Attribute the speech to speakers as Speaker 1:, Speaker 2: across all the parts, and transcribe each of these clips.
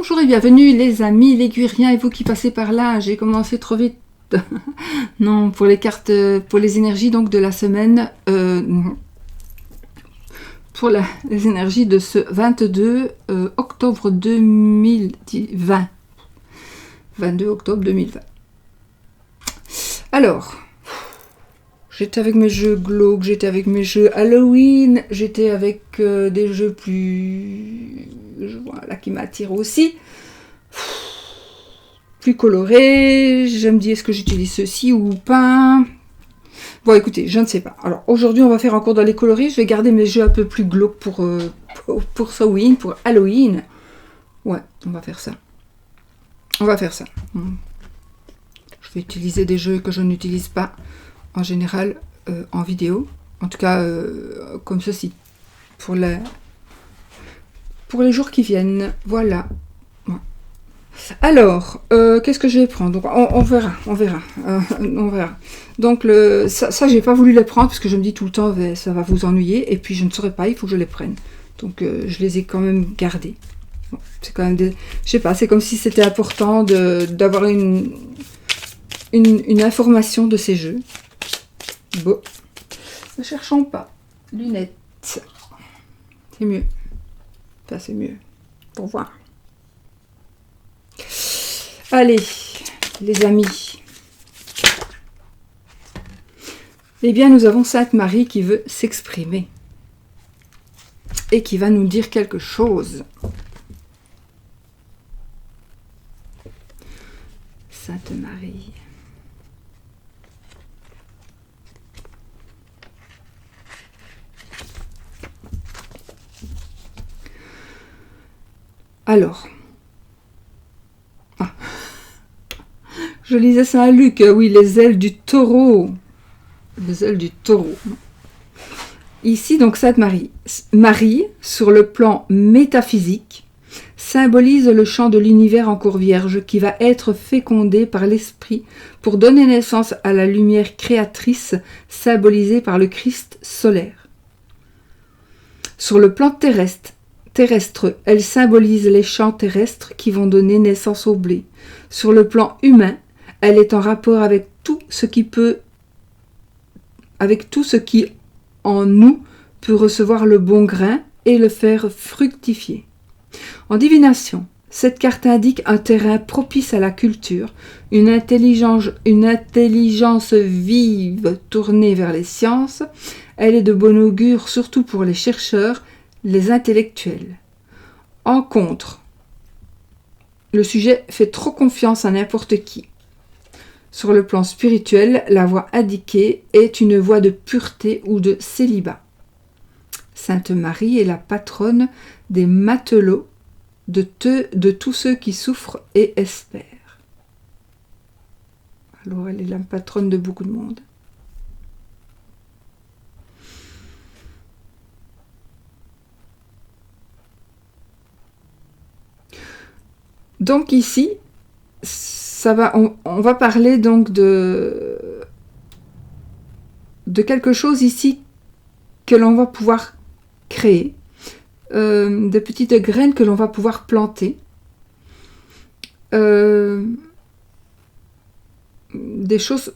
Speaker 1: Bonjour et bienvenue les amis, les Guiriens et vous qui passez par là. J'ai commencé trop vite. Non, pour les cartes, pour les énergies donc de la semaine, pour les énergies de ce 22 octobre 2020. 22 octobre 2020. Alors, j'étais avec mes jeux glauques, j'étais avec mes jeux Halloween, j'étais avec des jeux plus... Voilà, qui m'attirent aussi. Plus colorés, je me dis est-ce que j'utilise ceci ou pas. Bon écoutez, je ne sais pas. Alors aujourd'hui on va faire un cours dans les coloris, je vais garder mes jeux un peu plus glauques pour Halloween, pour Halloween. Ouais, on va faire ça. On va faire ça. Je vais utiliser des jeux que je n'utilise pas en général en vidéo. En tout cas comme ceci. Pour les jours qui viennent. Voilà. Ouais. Alors, qu'est-ce que je vais prendre? Donc, on verra. On verra. Donc, ça j'ai pas voulu les prendre parce que je me dis tout le temps, ça va vous ennuyer. Et puis, je ne saurais pas, il faut que je les prenne. Donc, je les ai quand même gardés. Bon, c'est quand même des... Je sais pas, c'est comme si c'était important d'avoir une information de ces jeux. Bon. Ne cherchons pas. Lunettes. C'est mieux. Enfin, c'est mieux. Pour voir. Allez, les amis. Eh bien, nous avons Sainte Marie qui veut s'exprimer. Et qui va nous dire quelque chose. Sainte Marie. Alors. Ah. Je lisais ça à Luc, oui, les ailes du taureau. Les ailes du taureau. Ici, donc, Sainte Marie. Marie, sur le plan métaphysique, symbolise le champ de l'univers encore vierge qui va être fécondé par l'esprit pour donner naissance à la lumière créatrice symbolisée par le Christ solaire. Sur le plan terrestre, elle symbolise les champs terrestres qui vont donner naissance au blé. Sur le plan humain, elle est en rapport avec tout ce qui en nous peut recevoir le bon grain et le faire fructifier. En divination, cette carte indique un terrain propice à la culture, une intelligence vive tournée vers les sciences. Elle est de bon augure surtout pour les chercheurs, les intellectuels. En contre, le sujet fait trop confiance à n'importe qui. Sur le plan spirituel, la voie indiquée est une voie de pureté ou de célibat. Sainte Marie est la patronne des matelots, de tous ceux qui souffrent et espèrent. Alors elle est la patronne de beaucoup de monde. Donc ici, on va parler donc de quelque chose ici que l'on va pouvoir créer, de petites graines que l'on va pouvoir planter, des choses,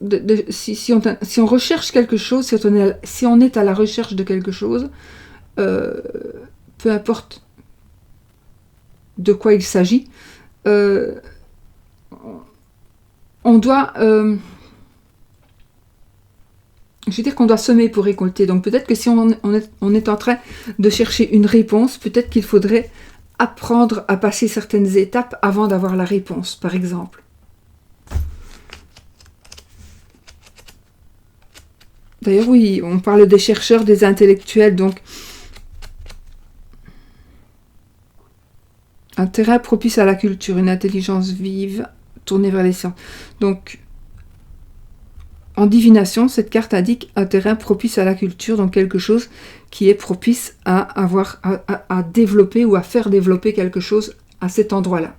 Speaker 1: si on recherche quelque chose, si on est à la recherche de quelque chose, peu importe de quoi il s'agit, on doit, je veux dire qu'on doit semer pour récolter. Donc peut-être que si on est en train de chercher une réponse, peut-être qu'il faudrait apprendre à passer certaines étapes avant d'avoir la réponse, par exemple. D'ailleurs, oui, on parle des chercheurs, des intellectuels, donc un terrain propice à la culture, une intelligence vive, tournée vers les sciences. Donc, en divination, cette carte indique un terrain propice à la culture, donc quelque chose qui est propice à développer ou à faire développer quelque chose à cet endroit-là.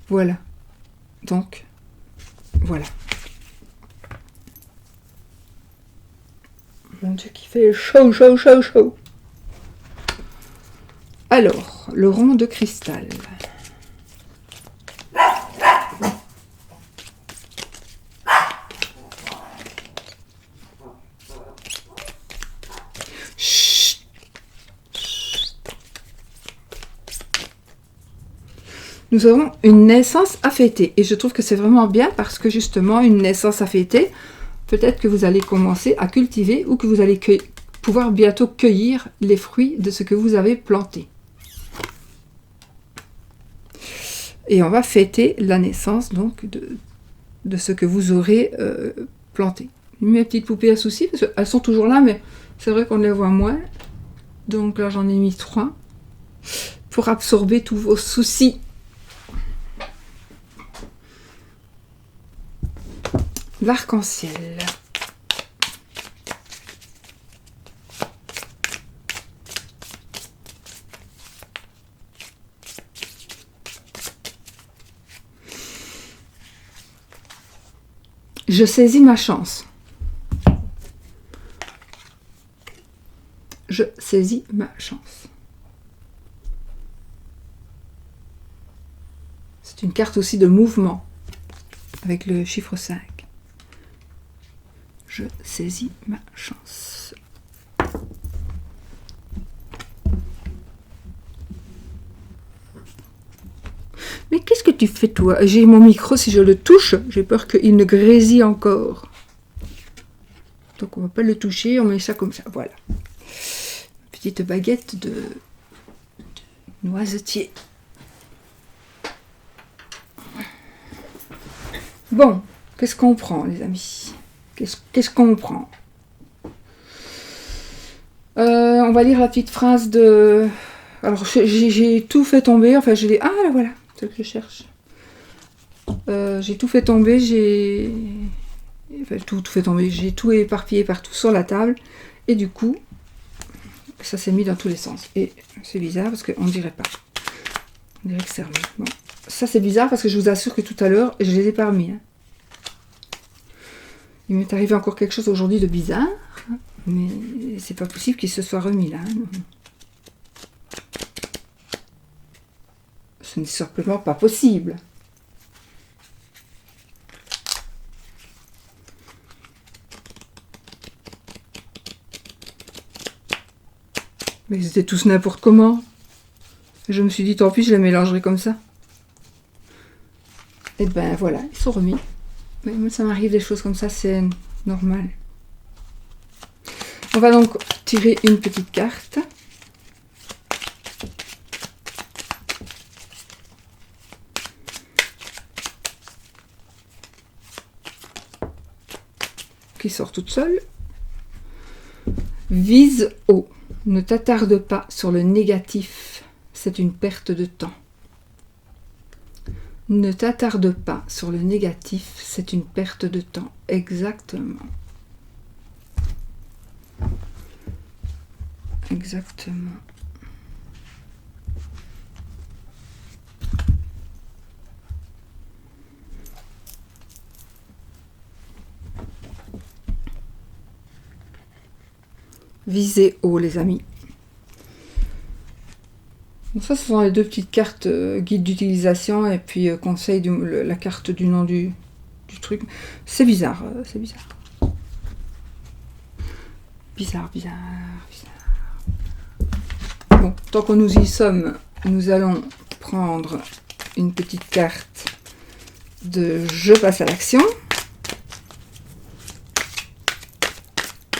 Speaker 1: Voilà. Donc, voilà. Mon Dieu, qui fait chaud. Alors, le rond de cristal. Chut. Nous avons une naissance à fêter. Et je trouve que c'est vraiment bien parce que justement, une naissance à fêter, peut-être que vous allez commencer à cultiver ou que vous allez pouvoir bientôt cueillir les fruits de ce que vous avez planté. Et on va fêter la naissance donc de ce que vous aurez planté. Mes petites poupées à soucis, parce qu'elles sont toujours là, mais c'est vrai qu'on les voit moins. Donc là, j'en ai mis 3 pour absorber tous vos soucis. L'arc-en-ciel. Je saisis ma chance. Je saisis ma chance. C'est une carte aussi de mouvement avec le chiffre 5. Je saisis ma chance. Mais qu'est-ce que tu fais toi? J'ai mon micro, si je le touche, j'ai peur qu'il ne grésille encore. Donc on ne va pas le toucher, on met ça comme ça, voilà. Petite baguette de noisetier. Bon, qu'est-ce qu'on prend les amis? Qu'est-ce qu'on prend? On va lire la petite phrase de... Alors j'ai tout fait tomber, enfin je l'ai... Ah là voilà, c'est ce que je cherche. J'ai tout fait tomber, Enfin, tout fait tomber, j'ai tout éparpillé partout sur la table. Et du coup, ça s'est mis dans tous les sens. Et c'est bizarre parce qu'on ne dirait pas. On dirait que c'est remis. Bon. Ça c'est bizarre parce que je vous assure que tout à l'heure, je les ai pas remis. Hein. Il m'est arrivé encore quelque chose aujourd'hui de bizarre, mais c'est pas possible qu'il se soit remis là. Ce n'est simplement pas possible. Mais ils étaient tous n'importe comment. Je me suis dit, tant pis, je les mélangerai comme ça. Et ben voilà, ils sont remis. Mais moi, ça m'arrive des choses comme ça, c'est normal. On va donc tirer une petite carte. Qui sort toute seule. Vise haut. Ne t'attarde pas sur le négatif. C'est une perte de temps. Ne t'attarde pas sur le négatif, c'est une perte de temps. Exactement. Exactement. Visez haut, les amis. Donc ça, ce sont les deux petites cartes guide d'utilisation et puis conseil, la carte du nom du truc. C'est bizarre, c'est bizarre. Bizarre. Bon, tant que nous y sommes, nous allons prendre une petite carte de je passe à l'action.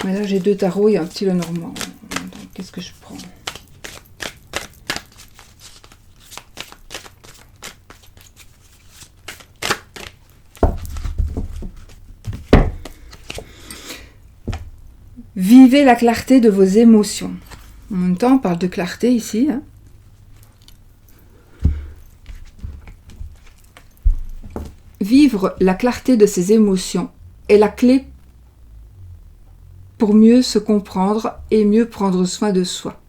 Speaker 1: Mais là, j'ai 2 tarots et un petit Lenormand. Donc, qu'est-ce que je prends ? Vivez la clarté de vos émotions. En même temps, on parle de clarté ici. Hein. Vivre la clarté de ses émotions est la clé pour mieux se comprendre et mieux prendre soin de soi.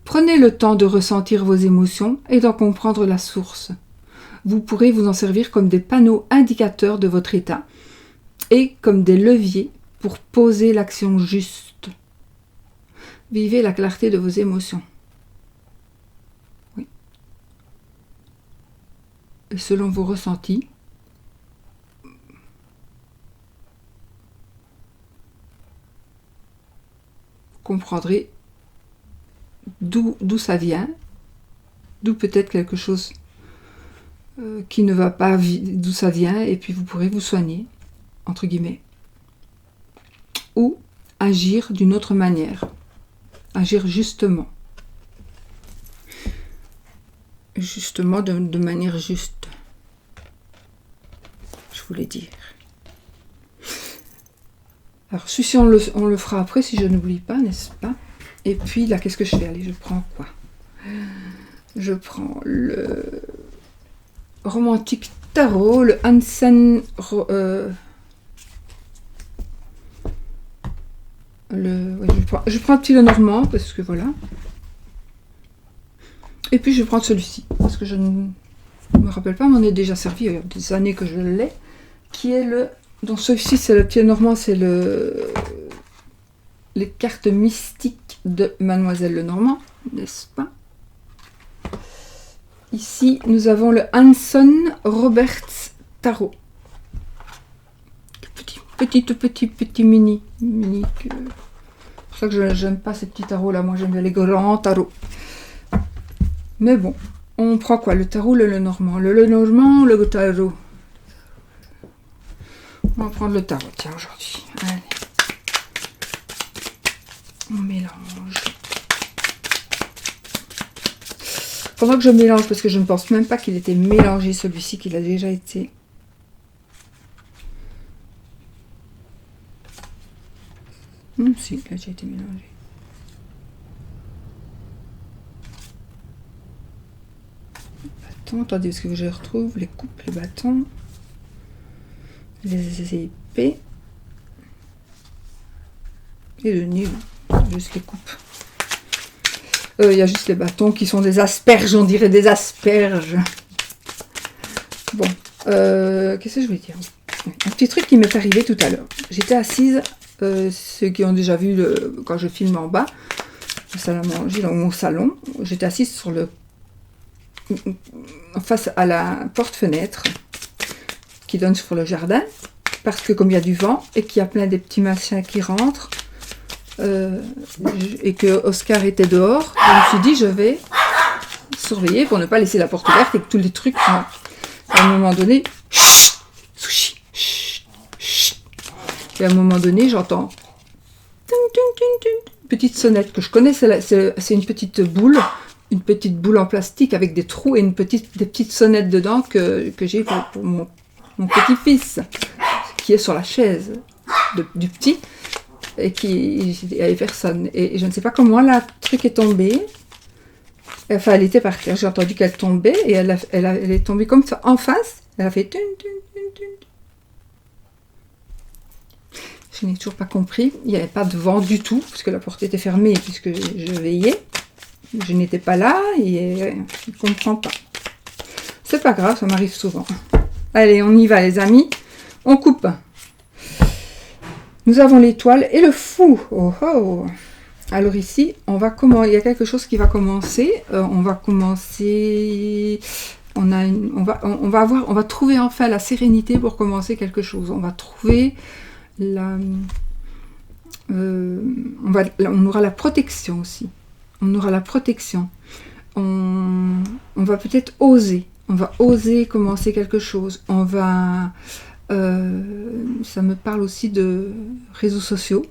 Speaker 1: Prenez le temps de ressentir vos émotions et d'en comprendre la source. Vous pourrez vous en servir comme des panneaux indicateurs de votre état et comme des leviers pour poser l'action juste. Vivez la clarté de vos émotions. et selon vos ressentis, vous comprendrez d'où ça vient, d'où peut-être quelque chose qui ne va pas, d'où ça vient, et puis vous pourrez vous soigner, entre guillemets, ou agir d'une autre manière, agir justement de manière juste, je voulais dire. Alors celui-ci on le fera après si je n'oublie pas, n'est-ce pas? Et puis là, qu'est-ce que je fais? Allez, je prends quoi? Je prends le Romantique Tarot, le Hansen, je prends un petit Lenormand, parce que voilà. Et puis je vais prendre celui-ci, parce que je ne me rappelle pas, m'en est déjà servi, il y a des années que je l'ai, qui est le... Donc celui-ci, c'est le petit Lenormand, c'est les cartes mystiques de Mademoiselle Lenormand, n'est-ce pas? Ici, nous avons le Hanson Roberts Tarot. Petit mini. C'est pour ça que je n'aime pas ces petits tarots là. Moi, j'aime les grands tarots. Mais bon, on prend quoi? Le tarot, le Lenormand. Le Lenormand, le tarot. On va prendre le tarot, tiens, aujourd'hui. Allez. On mélange. Pendant que je mélange, parce que je ne pense même pas qu'il était mélangé, celui-ci, qu'il a déjà été. Si, il a déjà été mélangé. Bâtons, attendez, parce que je retrouve les coupes, les bâtons, les épées, et le nez, juste les coupes. Il y a juste les bâtons qui sont des asperges, on dirait des asperges. Bon, qu'est-ce que je voulais dire? Un petit truc qui m'est arrivé tout à l'heure. J'étais assise, ceux qui ont déjà vu quand je filme en bas, la salle à manger, dans mon salon, j'étais assise face à la porte-fenêtre qui donne sur le jardin, parce que comme il y a du vent et qu'il y a plein de petits machins qui rentrent, et que Oscar était dehors, je me suis dit je vais surveiller pour ne pas laisser la porte ouverte et que tous les trucs rentrent. À un moment donné, sushi, et à un moment donné j'entends une petite sonnette que je connais, c'est une petite boule en plastique avec des trous et des petites sonnettes dedans que j'ai pour mon petit-fils qui est sur la chaise du petit. Et il n'y avait personne. Et je ne sais pas comment la truc est tombée. Enfin, elle était par terre. J'ai entendu qu'elle tombait et elle est tombée comme ça en face. Elle a fait... Je n'ai toujours pas compris. Il n'y avait pas de vent du tout, puisque la porte était fermée, puisque je veillais. Je n'étais pas là et je ne comprends pas. C'est pas grave, ça m'arrive souvent. Allez, on y va les amis. On coupe. Nous avons l'étoile et le fou. Oh oh. Alors ici, il y a quelque chose qui va commencer. On va trouver enfin la sérénité pour commencer quelque chose. On va trouver on aura la protection aussi. On aura la protection. On va peut-être oser. On va oser commencer quelque chose. Ça me parle aussi de réseaux sociaux,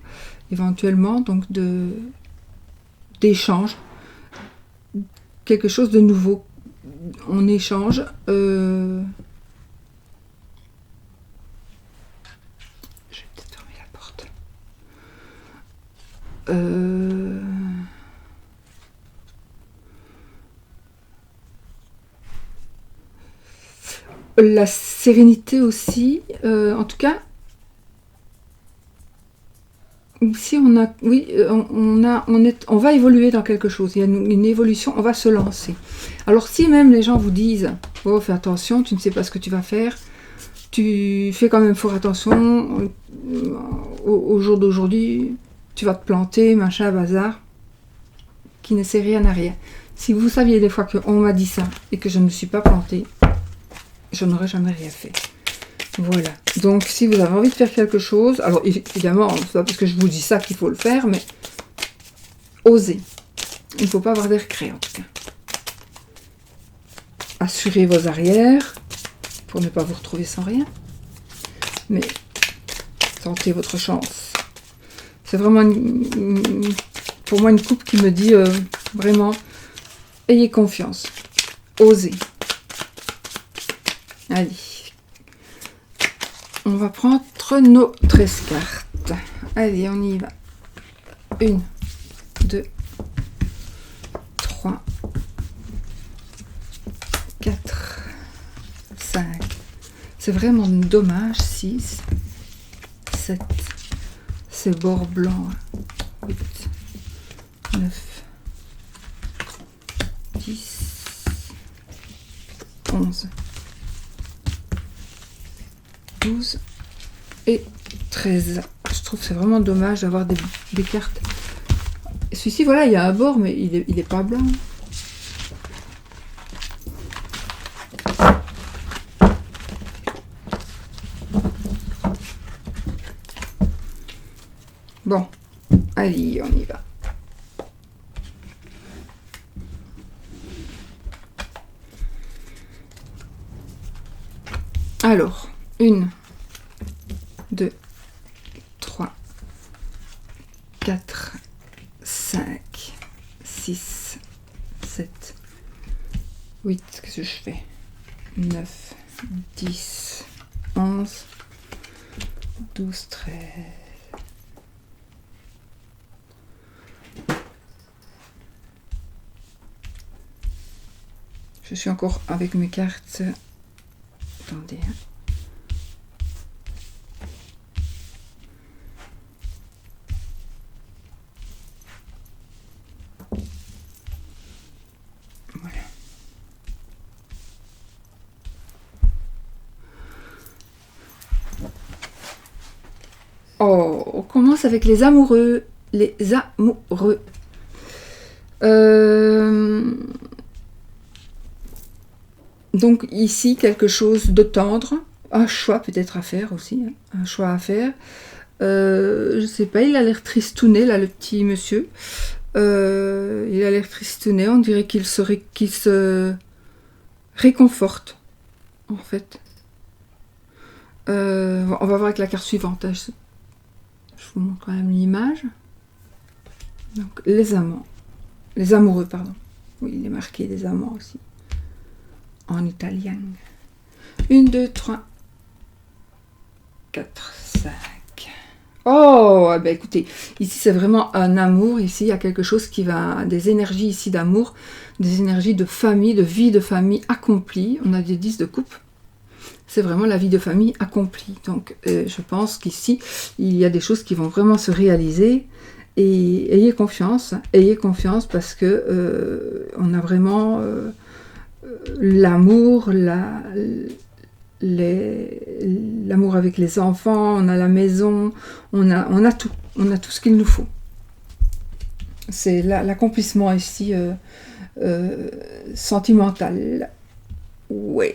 Speaker 1: éventuellement, donc d'échanges, quelque chose de nouveau. On échange. Je vais peut-être fermer la porte. La sérénité aussi, en tout cas, si on va évoluer dans quelque chose, il y a une évolution, on va se lancer. Alors si même les gens vous disent, oh fais attention, tu ne sais pas ce que tu vas faire, tu fais quand même fort attention, au jour d'aujourd'hui, tu vas te planter, machin, bazar, qui ne sait rien à rien. Si vous saviez des fois qu'on m'a dit ça et que je ne me suis pas plantée, je n'aurais jamais rien fait. Voilà. Donc, si vous avez envie de faire quelque chose, alors évidemment, c'est pas parce que je vous dis ça qu'il faut le faire, mais osez. Il ne faut pas avoir des regrets, en tout cas. Assurez vos arrières pour ne pas vous retrouver sans rien. Mais tentez votre chance. C'est vraiment, pour moi, une coupe qui me dit vraiment, ayez confiance. Osez. Allez. On va prendre nos 13 cartes. Allez, on y va. 1, 2, 3, 4, 5. C'est vraiment dommage. 6, 7. Ces bords blancs. 8, 9, 10, 11. 12 et 13. Je trouve que c'est vraiment dommage d'avoir des cartes. Celui-ci, voilà, il y a un bord, mais il est pas blanc. Bon, allez, on y va. Alors, 1, 2, 3, 4, 5, 6, 7, 8, qu'est-ce que je fais? 9, 10, 11, 12, 13. Je suis encore avec mes cartes. Attendez. Voilà. Oh, on commence avec les amoureux. Les amoureux. Donc ici, quelque chose de tendre, un choix peut-être à faire aussi, hein, un choix à faire. Je sais pas, il a l'air tristouné, là, le petit monsieur. Il a l'air tristouné, on dirait qu'il se réconforte, en fait. On va voir avec la carte suivante. Hein. Je vous montre quand même l'image. Donc, les amants. Les amoureux, pardon. Oui, il est marqué les amants aussi. En italien. 1, 2, 3, 4, 5. Oh, ben écoutez, ici c'est vraiment un amour. Ici, il y a quelque chose qui va... Des énergies ici d'amour, des énergies de famille, de vie de famille accomplie. On a des 10 de coupe. C'est vraiment la vie de famille accomplie. Donc, je pense qu'ici, il y a des choses qui vont vraiment se réaliser. Et ayez confiance parce que on a vraiment... l'amour, l'amour avec les enfants, on a la maison, on a tout ce qu'il nous faut. C'est l'accomplissement ici sentimental. Oui.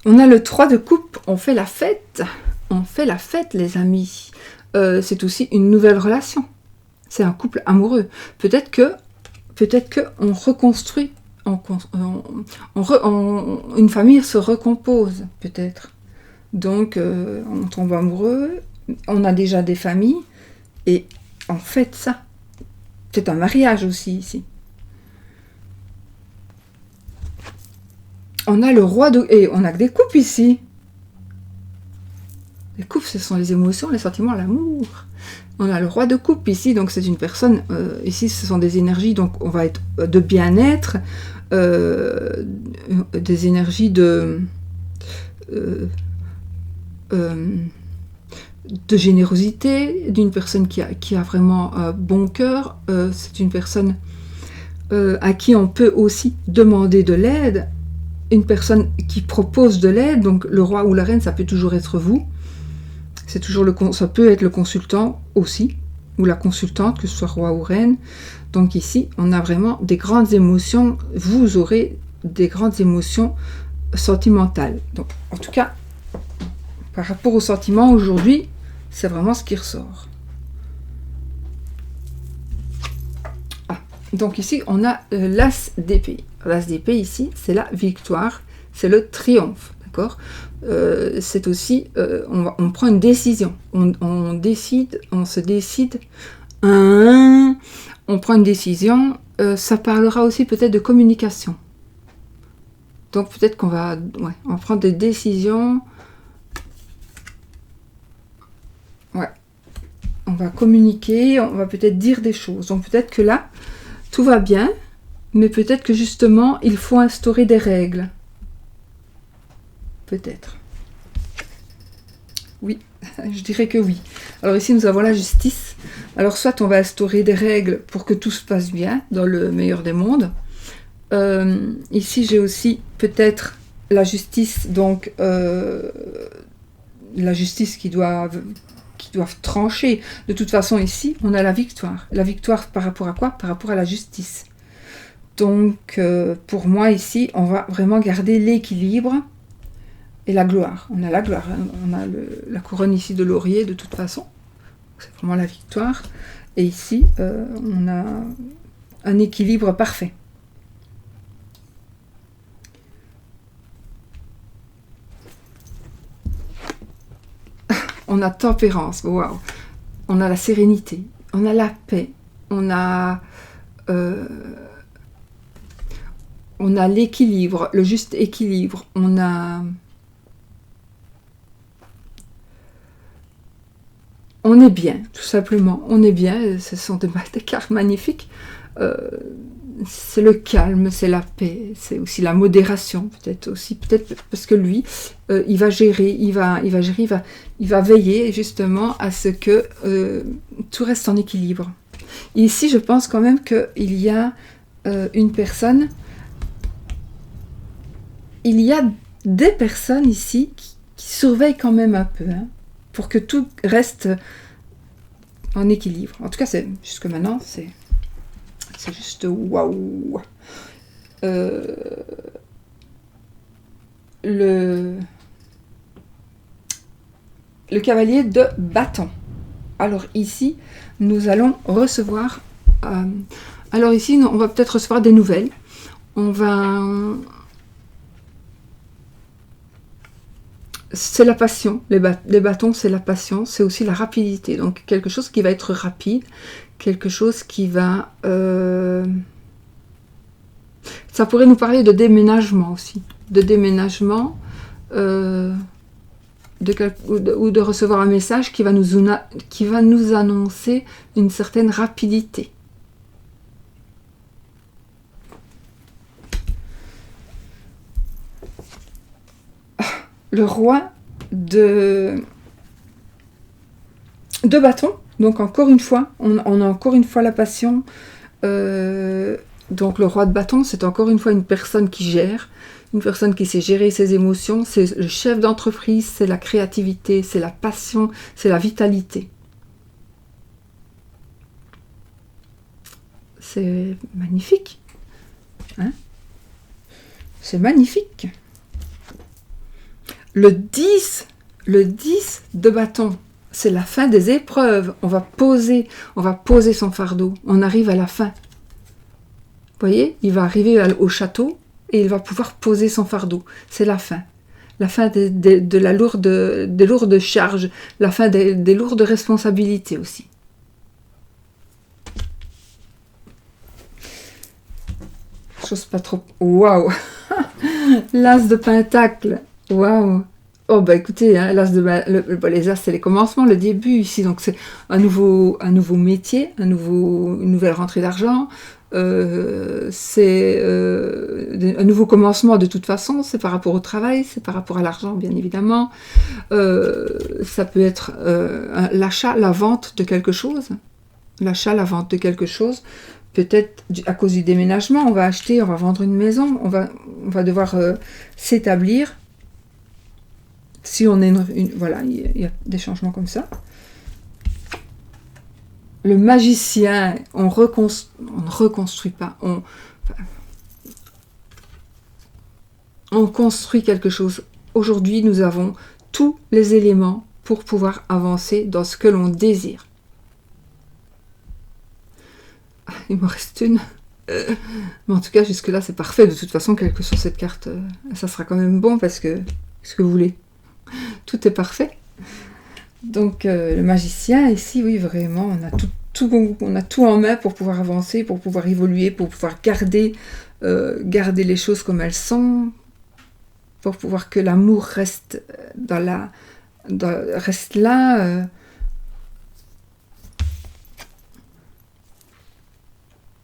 Speaker 1: On a le 3 de coupe, on fait la fête, les amis. C'est aussi une nouvelle relation. C'est un couple amoureux. Peut-être que on reconstruit, une famille se recompose, peut-être. Donc, on tombe amoureux, on a déjà des familles, et on fête ça. C'est un mariage aussi, ici. On a le roi de... Et on a que des coupes, ici. Les coupes, ce sont les émotions, les sentiments, l'amour. On a le roi de coupe ici, donc c'est une personne, ici ce sont des énergies, donc on va être de bien-être, des énergies de générosité, d'une personne qui a vraiment un bon cœur, c'est une personne à qui on peut aussi demander de l'aide, une personne qui propose de l'aide, donc le roi ou la reine, ça peut toujours être vous. C'est toujours ça peut être le consultant aussi, ou la consultante, que ce soit roi ou reine. Donc ici, on a vraiment des grandes émotions. Vous aurez des grandes émotions sentimentales. Donc, en tout cas, par rapport aux sentiments, aujourd'hui, c'est vraiment ce qui ressort. Ah, donc ici, on a l'As d'épée. L'As d'épée, ici, c'est la victoire, c'est le triomphe, d'accord. C'est aussi, on prend une décision. On décide, on se décide, on prend une décision. Ça parlera aussi peut-être de communication. Donc peut-être qu'on va, on prend des décisions. Ouais, on va communiquer, on va peut-être dire des choses. Donc peut-être que là, tout va bien, mais peut-être que justement, il faut instaurer des règles. Peut-être. Oui, je dirais que oui. Alors ici, nous avons la justice. Alors soit on va instaurer des règles pour que tout se passe bien, dans le meilleur des mondes. Ici, j'ai aussi peut-être la justice, donc la justice qui doivent trancher. De toute façon, ici, on a la victoire. La victoire par rapport à quoi? Par rapport à la justice. Donc, pour moi, ici, on va vraiment garder l'équilibre et la gloire. On a la gloire. Hein. On a la couronne ici de laurier, de toute façon. C'est vraiment la victoire. Et ici, on a un équilibre parfait. On a tempérance, waouh. On a la sérénité, on a la paix, on a l'équilibre, le juste équilibre, on est bien, tout simplement, on est bien, ce sont des cartes magnifiques. C'est le calme, c'est la paix, c'est aussi la modération, peut-être parce que lui, il va gérer, il va veiller justement à ce que tout reste en équilibre. Ici, je pense quand même qu'il y a une personne, il y a des personnes ici qui surveillent quand même un peu, hein, pour que tout reste en équilibre. En tout cas, jusque maintenant, c'est juste waouh. Le cavalier de bâton. Alors ici, nous allons recevoir... alors ici, on va peut-être recevoir des nouvelles. C'est la passion. Les bâtons, c'est la passion. C'est aussi la rapidité. Donc, quelque chose qui va être rapide. Quelque chose qui va... Ça pourrait nous parler de déménagement aussi. De déménagement. Ou de recevoir un message qui va nous annoncer une certaine rapidité. Le roi de bâton. Donc encore une fois, on a encore une fois la passion. Donc le roi de bâton, c'est encore une fois une personne qui gère, une personne qui sait gérer ses émotions. C'est le chef d'entreprise, c'est la créativité, c'est la passion, c'est la vitalité. C'est magnifique. Hein? C'est magnifique. Le 10 de bâton, c'est la fin des épreuves. On va poser son fardeau. On arrive à la fin. Vous voyez, il va arriver au château et il va pouvoir poser son fardeau. C'est la fin. La fin des lourdes charges. La fin des lourdes responsabilités aussi. Chose pas trop... Waouh. L'as de pentacle. Waouh! Oh bah écoutez, hein, l'as les as c'est les commencements, le début ici, donc c'est un nouveau métier, une nouvelle rentrée d'argent, c'est un nouveau commencement de toute façon, c'est par rapport au travail, c'est par rapport à l'argent bien évidemment, ça peut être l'achat, la vente de quelque chose, peut-être à cause du déménagement, on va vendre une maison, on va devoir s'établir. Si on est voilà, il y a des changements comme ça. le magicien, on ne reconstruit pas, on construit quelque chose. Aujourd'hui, nous avons tous les éléments pour pouvoir avancer dans ce que l'on désire. Il me reste une. Mais en tout cas, jusque-là, c'est parfait. De toute façon, quelle que soit cette carte, ça sera quand même bon parce que, ce que vous voulez, tout est parfait. Donc, le magicien, ici, oui, vraiment, on a tout en main pour pouvoir avancer, pour pouvoir évoluer, pour pouvoir garder les choses comme elles sont, pour pouvoir que l'amour reste reste là.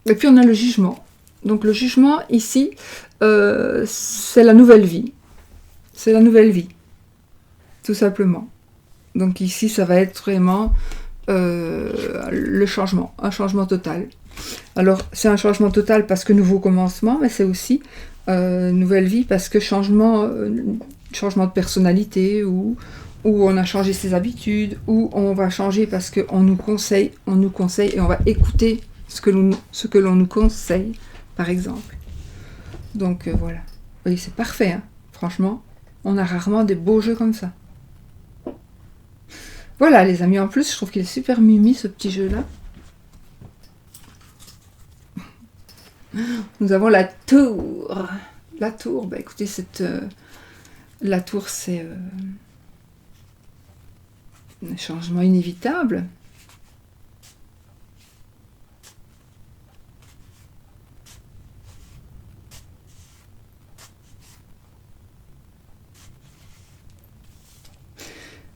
Speaker 1: Et puis on a le jugement. Donc le jugement ici, c'est la nouvelle vie. C'est la nouvelle vie, tout simplement. Donc ici, ça va être vraiment le changement, un changement total. Alors c'est un changement total parce que nouveau commencement, mais c'est aussi nouvelle vie parce que changement de personnalité ou on a changé ses habitudes, ou on va changer parce qu'on nous conseille et on va écouter ce que l'on nous conseille, par exemple. Donc voilà. Oui, c'est parfait, hein. Franchement, on a rarement des beaux jeux comme ça. Voilà, les amis, en plus, je trouve qu'il est super mimi, ce petit jeu-là. Nous avons la tour. La tour, bah écoutez, la tour, c'est un changement inévitable.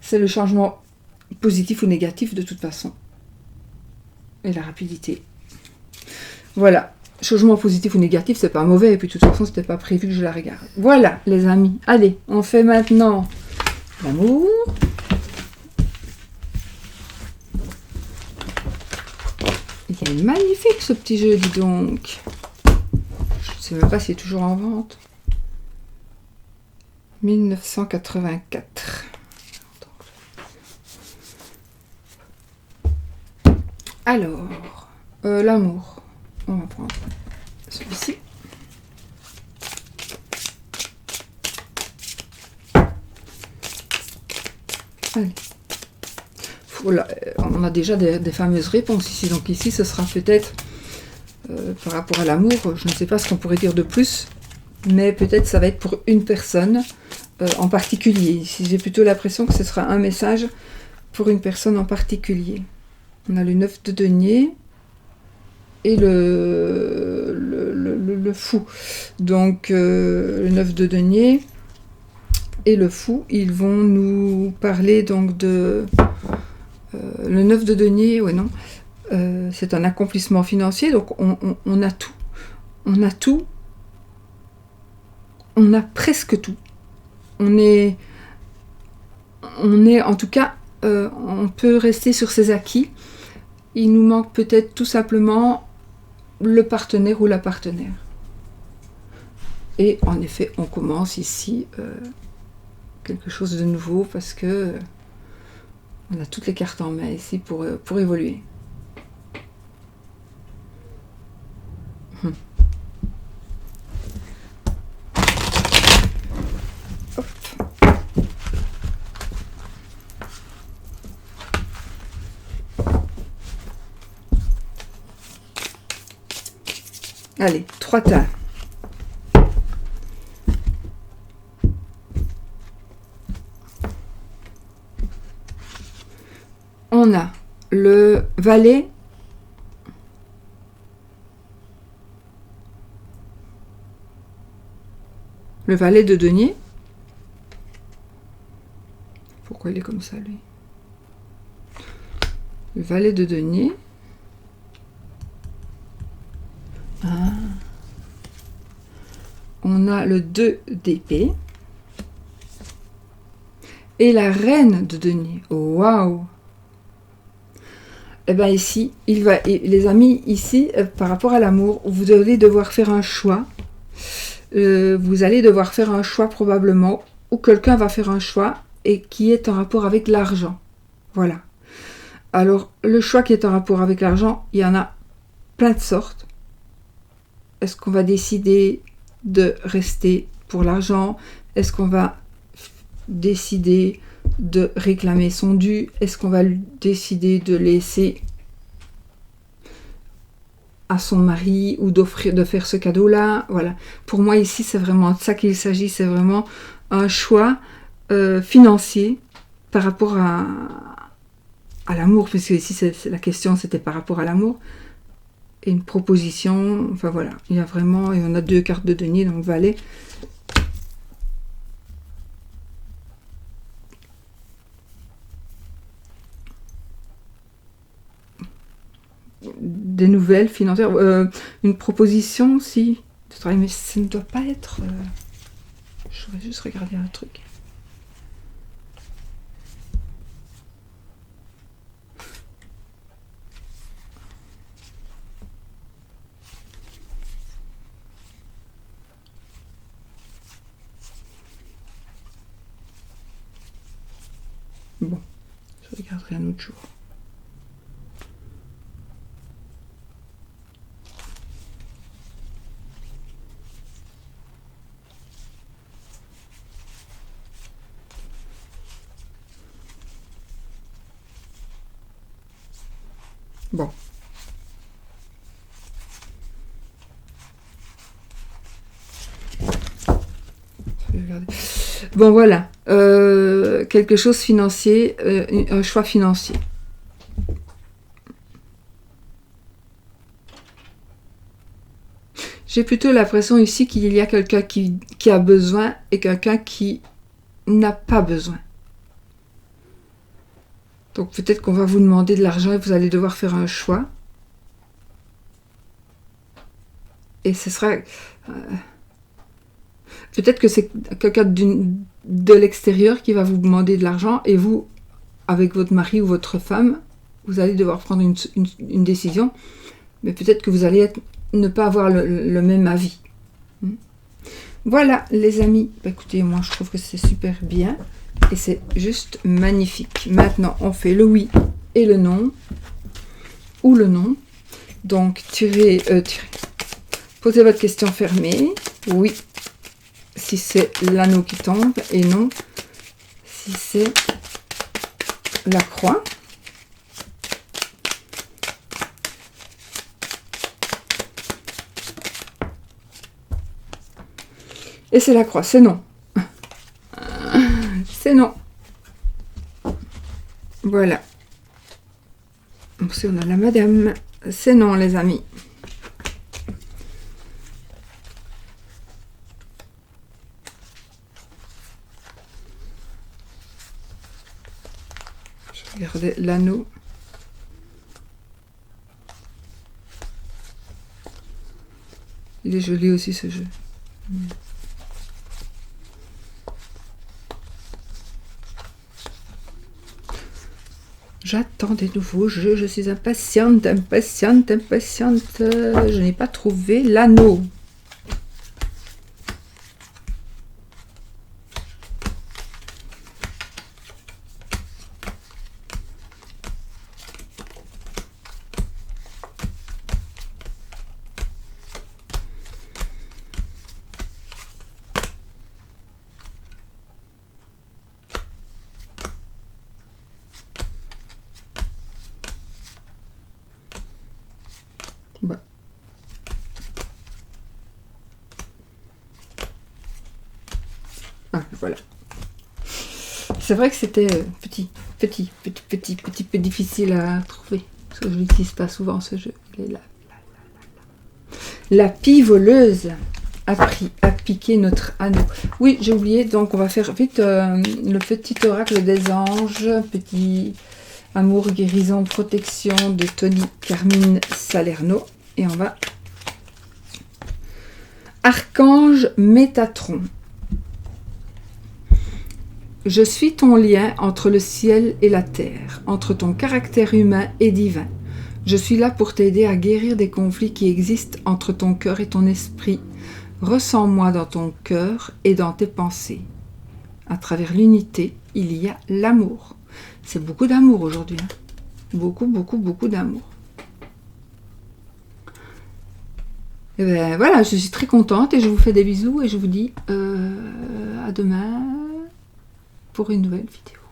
Speaker 1: C'est le changement positif ou négatif de toute façon. Et la rapidité. Voilà. Changement positif ou négatif, c'est pas mauvais. Et puis de toute façon, c'était pas prévu que je la regarde. Voilà, les amis. Allez, on fait maintenant l'amour. Il est magnifique ce petit jeu, dis donc. Je ne sais même pas s'il est toujours en vente. 1984. Alors, l'amour. On va prendre celui-ci. Allez. Voilà, on a déjà des fameuses réponses ici. Donc ici, ce sera peut-être, par rapport à l'amour, je ne sais pas ce qu'on pourrait dire de plus, mais peut-être ça va être pour une personne en particulier. Ici, j'ai plutôt l'impression que ce sera un message pour une personne en particulier. On a le 9 de denier et le fou. Donc, le 9 de denier et le fou, ils vont nous parler donc de... le 9 de denier, ouais non, c'est un accomplissement financier, donc on a tout. On a tout. On a presque tout. On est en tout cas, on peut rester sur ses acquis. Il nous manque peut-être tout simplement le partenaire ou la partenaire. Et en effet, on commence ici quelque chose de nouveau parce que on a toutes les cartes en main ici pour évoluer. Hop. Allez, 3 tas. On a le valet, de denier. Pourquoi il est comme ça, lui? Le valet de denier. Ah. On a le 2 d'épée. Et la reine de denier. Oh, waouh! Eh bien ici, les amis, ici, par rapport à l'amour, vous allez devoir faire un choix. Vous allez devoir faire un choix probablement, ou quelqu'un va faire un choix, et qui est en rapport avec l'argent. Voilà. Alors, le choix qui est en rapport avec l'argent, il y en a plein de sortes. Est-ce qu'on va décider de rester pour l'argent? Est-ce qu'on va décider de réclamer son dû? Est-ce qu'on va décider de laisser à son mari ou d'offrir, de faire ce cadeau-là? Voilà. Pour moi, ici, c'est vraiment de ça qu'il s'agit. C'est vraiment un choix financier par rapport à l'amour, puisque ici, la question, c'était par rapport à l'amour. Et une proposition, enfin voilà, il y a vraiment, et on a 2 cartes de denier, donc valet. Des nouvelles financières, une proposition aussi de travail, mais ça ne doit pas être... je vais juste regarder un truc. Bon, je regarderai un autre jour. Bon. Bon, voilà. Quelque chose financier, un choix financier. J'ai plutôt l'impression ici qu'il y a quelqu'un qui a besoin et quelqu'un qui n'a pas besoin. Donc peut-être qu'on va vous demander de l'argent et vous allez devoir faire un choix. Et ce sera... peut-être que c'est quelqu'un de l'extérieur qui va vous demander de l'argent et vous, avec votre mari ou votre femme, vous allez devoir prendre une décision. Mais peut-être que vous allez ne pas avoir le même avis. Voilà les amis. Bah, écoutez, moi je trouve que c'est super bien. Et c'est juste magnifique. Maintenant, on fait le oui et le non. Ou le non. Donc, posez votre question fermée. Oui, si c'est l'anneau qui tombe. Et non, si c'est la croix. Et c'est la croix, c'est non. C'est non. Voilà. Si on a la madame, c'est non les amis. Je regardais l'anneau. Il est joli aussi ce jeu. J'attends des nouveaux jeux, je suis impatiente, impatiente, impatiente. Je n'ai pas trouvé l'anneau. Bah. Ah, voilà. C'est vrai que c'était petit peu difficile à trouver. Parce que je n'utilise pas souvent ce jeu. La pie voleuse a piqué notre anneau. Oui, j'ai oublié, donc on va faire vite le petit oracle des anges, petit amour, guérison, protection de Tony Carmine Salerno. Et on va... Archange Métatron. Je suis ton lien entre le ciel et la terre, entre ton caractère humain et divin. Je suis là pour t'aider à guérir des conflits qui existent entre ton cœur et ton esprit. Ressens-moi dans ton cœur et dans tes pensées. À travers l'unité, il y a l'amour. C'est beaucoup d'amour aujourd'hui. Hein. beaucoup, beaucoup, beaucoup d'amour. Et ben voilà, je suis très contente et je vous fais des bisous et je vous dis à demain pour une nouvelle vidéo.